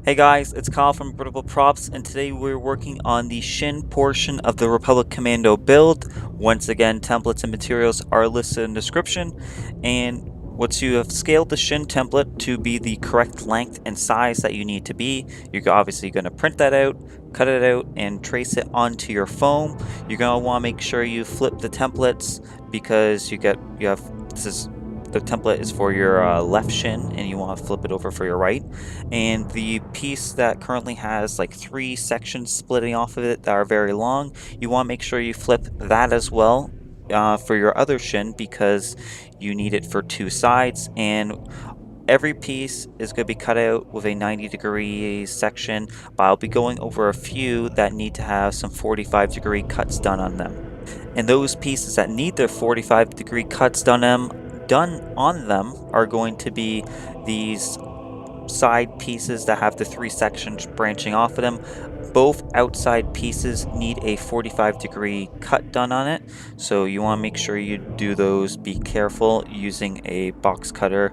Hey guys, it's Kyle from Regrettable Props, and today we're working on the shin portion of the Republic Commando build. Once again, templates and materials are listed in the description, and once you have scaled the shin template to be the correct length and size that you need to be, you're obviously going to print that out, cut it out, and trace it onto your foam. You're going to want to make sure you flip the templates because the template is for your left shin and you want to flip it over for your right, and the piece that currently has like 3 sections splitting off of it that are very long, you want to make sure you flip that as well for your other shin because you need it for 2 sides, and every piece is going to be cut out with a 90-degree section, but I'll be going over a few that need to have some 45-degree cuts done on them. And those pieces that need their 45-degree cuts done on them are going to be these side pieces that have the 3 sections branching off of them. Both outside pieces need a 45-degree cut done on it, so you want to make sure you do those. Be careful using a box cutter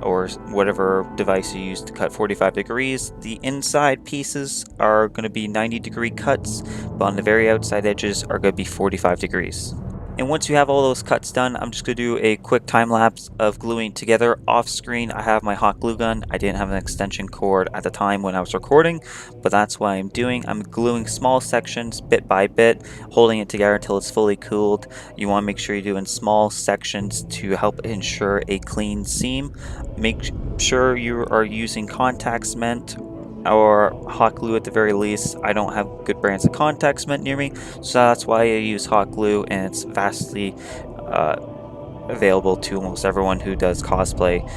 or whatever device you use to cut 45 degrees. The inside pieces are going to be 90-degree cuts, but on the very outside edges are going to be 45 degrees. And once you have all those cuts done, I'm just going to do a quick time lapse of gluing together. Off screen, I have my hot glue gun. I didn't have an extension cord at the time when I was recording, but that's what I'm doing. I'm gluing small sections bit by bit, holding it together until it's fully cooled. You want to make sure you do in small sections to help ensure a clean seam. Make sure you are using contact cement or hot glue at the very least. I don't have good brands of contact cement near me, so that's why I use hot glue, and it's vastly available to almost everyone who does cosplay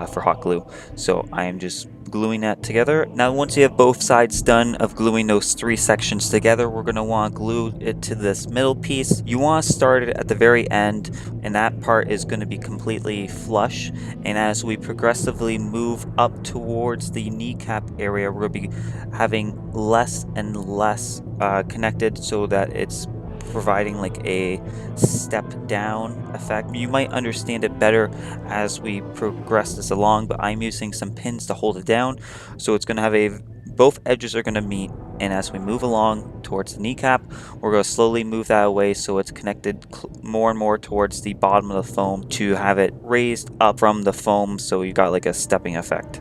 for hot glue. So I am just gluing that together. Now once you have both sides done of gluing those 3 sections together, we're going to want to glue it to this middle piece. You want to start it at the very end, and that part is going to be completely flush, and as we progressively move up towards the kneecap area, we're going to be having less and less connected so that it's providing like a step down effect. You might understand it better as we progress this along, but I'm using some pins to hold it down, so it's going to have both edges are going to meet, and as we move along towards the kneecap, we're going to slowly move that away so it's connected more and more towards the bottom of the foam to have it raised up from the foam, so you got like a stepping effect.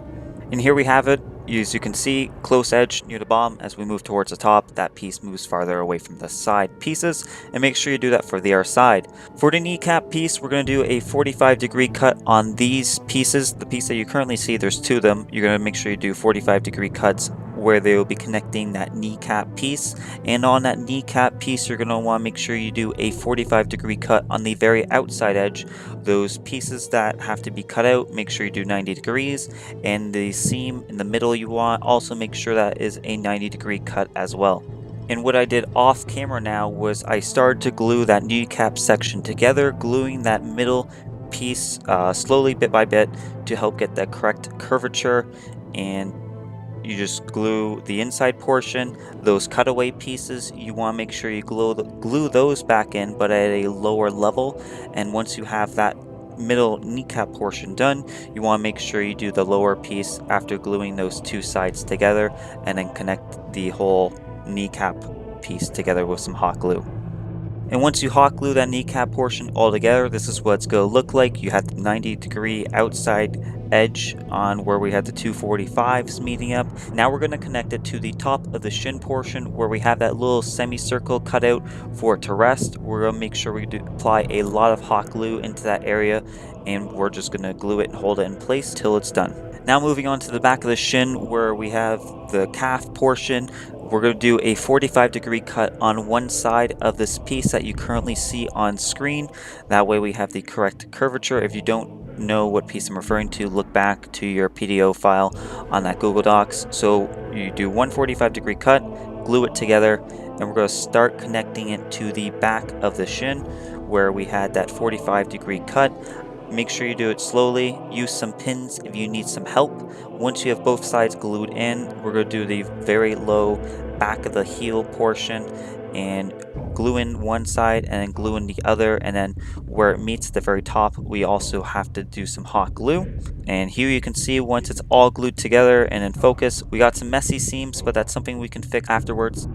And here we have it. As you can see, close edge near the bottom. As we move towards the top, that piece moves farther away from the side pieces, and make sure you do that for the other side. For the kneecap piece, we're going to do a 45-degree cut on these pieces. The piece that you currently see, there's 2 of them. You're going to make sure you do 45-degree cuts where they will be connecting that kneecap piece, and on that kneecap piece you're going to want to make sure you do a 45-degree cut on the very outside edge. Those pieces that have to be cut out, make sure you do 90 degrees, and the seam in the middle, you want also make sure that is a 90-degree cut as well. And what I did off camera now was I started to glue that kneecap section together, gluing that middle piece slowly bit by bit to help get that correct curvature. And you just glue the inside portion. Those cutaway pieces, you want to make sure you glue those back in, but at a lower level. And once you have that middle kneecap portion done, you want to make sure you do the lower piece after gluing those 2 sides together, and then connect the whole kneecap piece together with some hot glue. And once you hot glue that kneecap portion all together, this is what it's going to look like. You have the 90-degree outside edge on where we had the 245s meeting up. Now we're going to connect it to the top of the shin portion where we have that little semicircle cut out for it to rest. We're going to make sure we apply a lot of hot glue into that area, and we're just going to glue it and hold it in place till it's done. Now moving on to the back of the shin where we have the calf portion, we're going to do a 45-degree cut on one side of this piece that you currently see on screen. That way we have the correct curvature. If you don't know what piece I'm referring to, look back to your PDO file on that Google Docs. So you do one 45-degree cut, glue it together, and we're going to start connecting it to the back of the shin where we had that 45-degree cut. Make sure you do it slowly. Use some pins if you need some help. Once you have both sides glued in, we're going to do the very low back of the heel portion and glue in one side and then glue in the other, and then where it meets at the very top we also have to do some hot glue. And here you can see once it's all glued together and in focus, we got some messy seams, but that's something we can fix afterwards.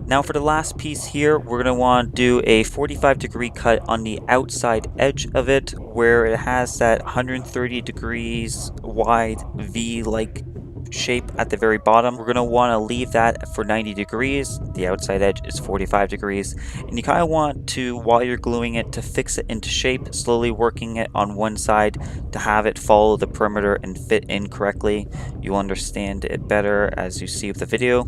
Now for the last piece here, we're going to want to do a 45-degree cut on the outside edge of it where it has that 130 degrees wide V-like shape at the very bottom. We're going to want to leave that for 90 degrees. The outside edge is 45 degrees. And you kind of want to, while you're gluing it, to fix it into shape, slowly working it on one side to have it follow the perimeter and fit in correctly. You'll understand it better as you see with the video.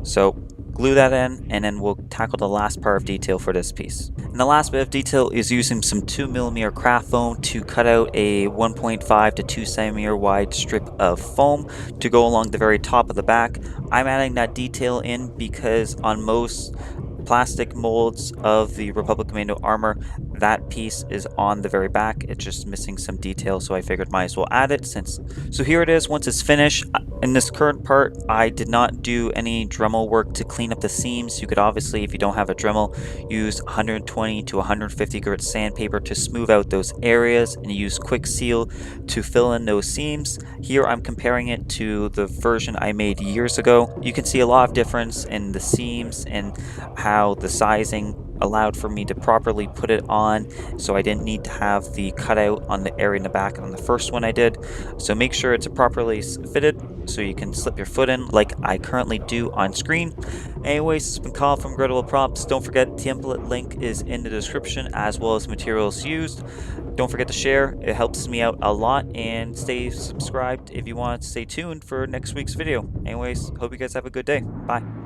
So glue that in, and then we'll tackle the last part of detail for this piece. And the last bit of detail is using some 2mm craft foam to cut out a 1.5 to 2 centimeter wide strip of foam to go along the very top of the back. I'm adding that detail in because on most plastic molds of the Republic Commando armor, that piece is on the very back. It's just missing some detail, so I figured might as well add it. So here it is once it's finished. In this current part, I did not do any Dremel work to clean up the seams. You could obviously, if you don't have a Dremel, use 120 to 150 grit sandpaper to smooth out those areas, and use Kwik Seal to fill in those seams. Here I'm comparing it to the version I made years ago. You can see a lot of difference in the seams and how the sizing allowed for me to properly put it on, so I didn't need to have the cutout on the area in the back on the first one I did. So make sure it's properly fitted so you can slip your foot in like I currently do on screen. Anyways, this has been Kyle from Regrettable Props. Don't forget, the template link is in the description as well as materials used. Don't forget to share, it helps me out a lot, and stay subscribed if you want to stay tuned for next week's video. Anyways, hope you guys have a good day. Bye.